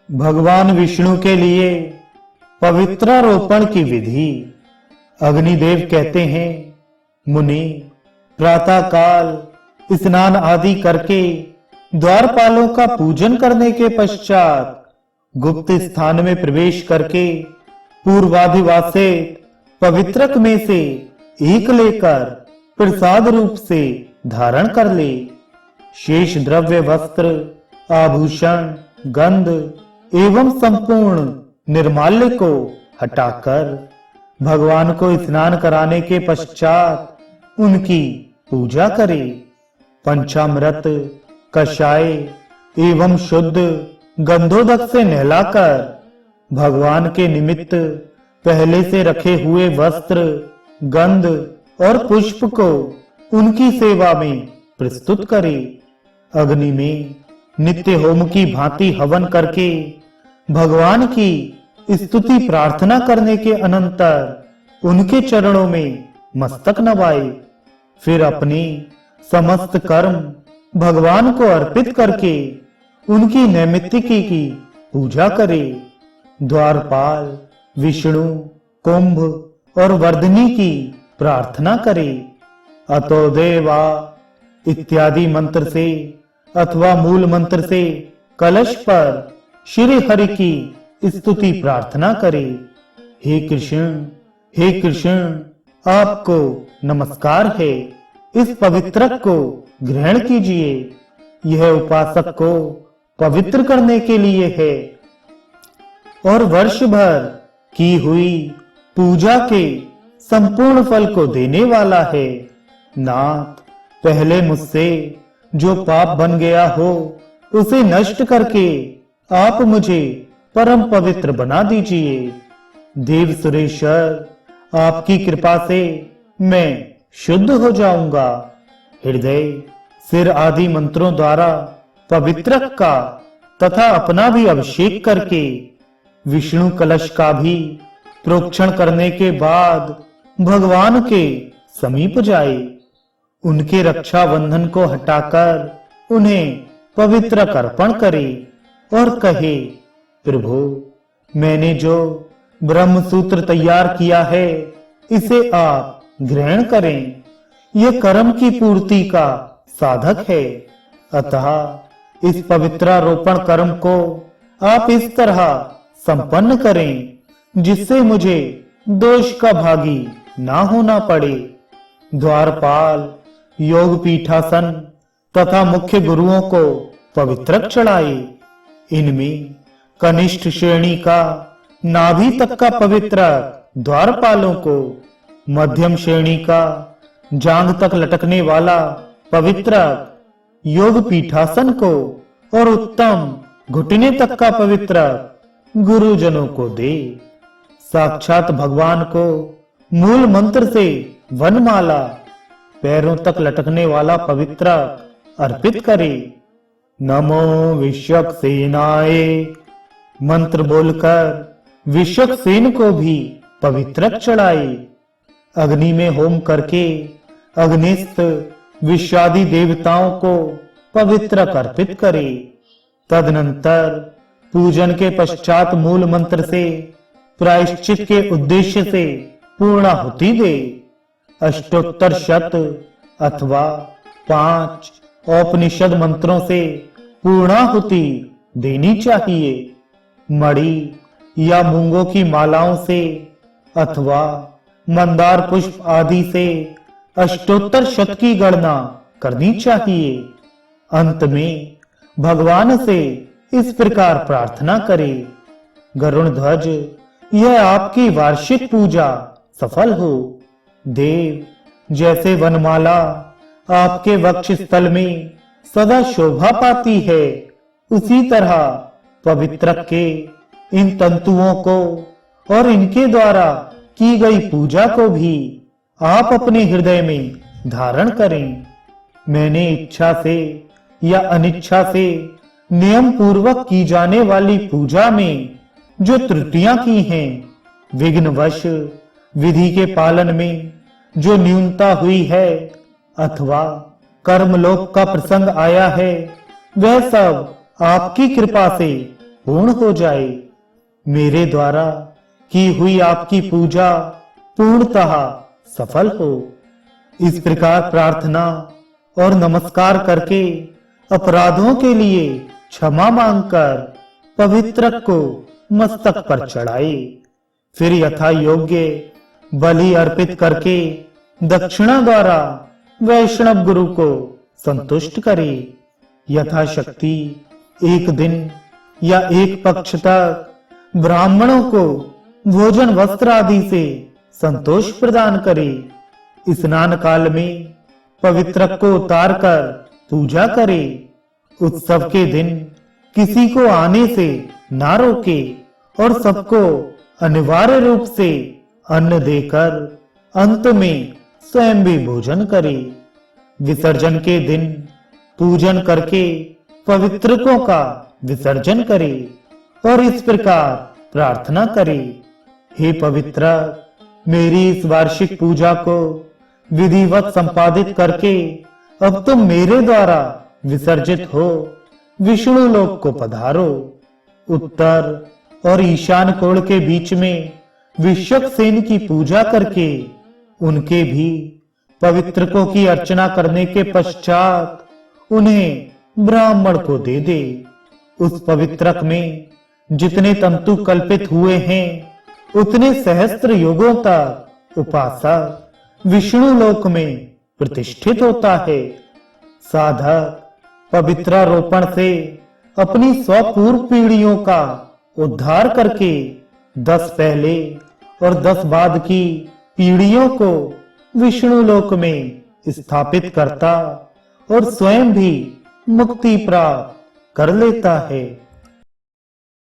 भगवान विष्णु के लिए पवित्रारोपण की विधि। अग्निदेव कहते हैं, मुनि प्रातः काल स्नान आदि करके द्वारपालों का पूजन करने के पश्चात गुप्त स्थान में प्रवेश करके पूर्वाधिवास से पवित्रक में से एक लेकर प्रसाद रूप से धारण कर ले। शेष द्रव्य वस्त्र आभूषण गंध एवं संपूर्ण निर्माल्य को हटाकर भगवान को स्नान कराने के पश्चात उनकी पूजा करे। पंचामृत कषाय एवं शुद्ध गंधोदक से नहलाकर भगवान के निमित्त पहले से रखे हुए वस्त्र गंध और पुष्प को उनकी सेवा में प्रस्तुत करे। अग्नि में नित्य होम की भांति हवन करके भगवान की स्तुति प्रार्थना करने के अनंतर उनके चरणों में मस्तक नवाए। फिर अपनी समस्त कर्म भगवान को अर्पित करके उनकी नैमित्तिकी की पूजा करे। द्वारपाल विष्णु कुंभ और वर्धिनी की प्रार्थना करे। अतो देवा इत्यादि मंत्र से अथवा मूल मंत्र से कलश पर श्री हरि की स्तुति प्रार्थना करे। हे कृष्ण आपको नमस्कार है। इस पवित्रक को ग्रहण कीजिए। यह उपासक को पवित्र करने के लिए है और वर्ष भर की हुई पूजा के संपूर्ण फल को देने वाला है। नाथ, पहले मुझसे जो पाप बन गया हो उसे नष्ट करके आप मुझे परम पवित्र बना दीजिए। देव सुरेश्वर, आपकी कृपा से मैं शुद्ध हो जाऊंगा। हृदय सिर आदि मंत्रों द्वारा पवित्रक का तथा अपना भी अभिषेक करके विष्णु कलश का भी प्रोक्षण करने के बाद भगवान के समीप जाए। उनके रक्षा बंधन को हटाकर उन्हें पवित्र अर्पण करे और कहे, प्रभु, मैंने जो ब्रह्म सूत्र तैयार किया है इसे आप ग्रहण करें। यह कर्म की पूर्ति का साधक है। अतः इस पवित्रारोपण कर्म को आप इस तरह संपन्न करें जिससे मुझे दोष का भागी ना होना पड़े। द्वारपाल योग पीठासन तथा मुख्य गुरुओं को पवित्रक चढ़ाए। इनमें कनिष्ठ श्रेणी का नाभि तक का पवित्रक द्वारपालों को, मध्यम श्रेणी का जांघ तक लटकने वाला पवित्रक योग पीठासन को और उत्तम घुटने तक का पवित्रक गुरुजनों को दे। साक्षात भगवान को मूल मंत्र से वनमाला पैरों तक लटकने वाला पवित्रक अर्पित करे। नमो विश्वक सेनाय मंत्र बोलकर विश्वक सेन को भी पवित्रक चढ़ाए। अग्नि में होम करके अग्निस्थ विश्वादि देवताओं को पवित्रक अर्पित करे। तदनंतर पूजन के पश्चात मूल मंत्र से प्रायश्चित के उद्देश्य से पूर्णाहुति दे। अष्टोत्तर शत अथवा 5 औपनिषद मंत्रों से पूर्णाहुति देनी चाहिए। मणि या मूंगों की मालाओं से अथवा मंदार पुष्प आदि से अष्टोत्तर शत की गणना करनी चाहिए। अंत में भगवान से इस प्रकार प्रार्थना करे, गरुण ध्वज, यह आपकी वार्षिक पूजा सफल हो। देव, जैसे वनमाला आपके वक्ष स्थल में सदा शोभा पाती है, उसी तरह पवित्रक के इन तंतुओं को और इनके द्वारा की गई पूजा को भी आप अपने हृदय में धारण करें। मैंने इच्छा से या अनिच्छा से नियम पूर्वक की जाने वाली पूजा में जो त्रुटियां की हैं, विघ्नवश विधि के पालन में जो न्यूनता हुई है अथवा कर्मलोक का प्रसंग आया है, वह सब आपकी कृपा से पूर्ण हो जाए। मेरे द्वारा की हुई आपकी पूजा पूर्णतः सफल हो। इस प्रकार प्रार्थना और नमस्कार करके अपराधों के लिए क्षमा मांगकर पवित्रक को मस्तक पर चढ़ाए। फिर यथा योग्य बलि अर्पित करके दक्षिणा द्वारा वैष्णव गुरु को संतुष्ट करे। यथाशक्ति एक दिन या एक पक्ष तक ब्राह्मणों को भोजन वस्त्र आदि से संतोष प्रदान करे। स्नान काल में पवित्रक को उतार कर पूजा करे। उत्सव के दिन किसी को आने से ना रोके और सबको अनिवार्य रूप से अन्न देकर अंत में स्वयं भी भोजन करे। विसर्जन के दिन पूजन करके पवित्रकों का विसर्जन करे और इस प्रकार प्रार्थना करे, हे पवित्र, मेरी इस वार्षिक पूजा को विधिवत संपादित करके अब तुम मेरे द्वारा विसर्जित हो विष्णु लोक को पधारो। उत्तर और ईशान कोण के बीच में विश्वक सेन की पूजा करके उनके भी पवित्रकों की अर्चना करने के पश्चात उन्हें ब्राह्मण को दे दे। उस पवित्रक में जितने तंतु कल्पित हुए हैं उतने सहस्त्र युगों तक उपासक विष्णु लोक में प्रतिष्ठित होता है। साधक पवित्रारोपण से अपनी स्वपूर्व पीढ़ियों का उद्धार करके 10 पहले और 10 बाद की पीढ़ियों को विष्णु लोक में स्थापित करता और स्वयं भी मुक्ति प्राप्त कर लेता है।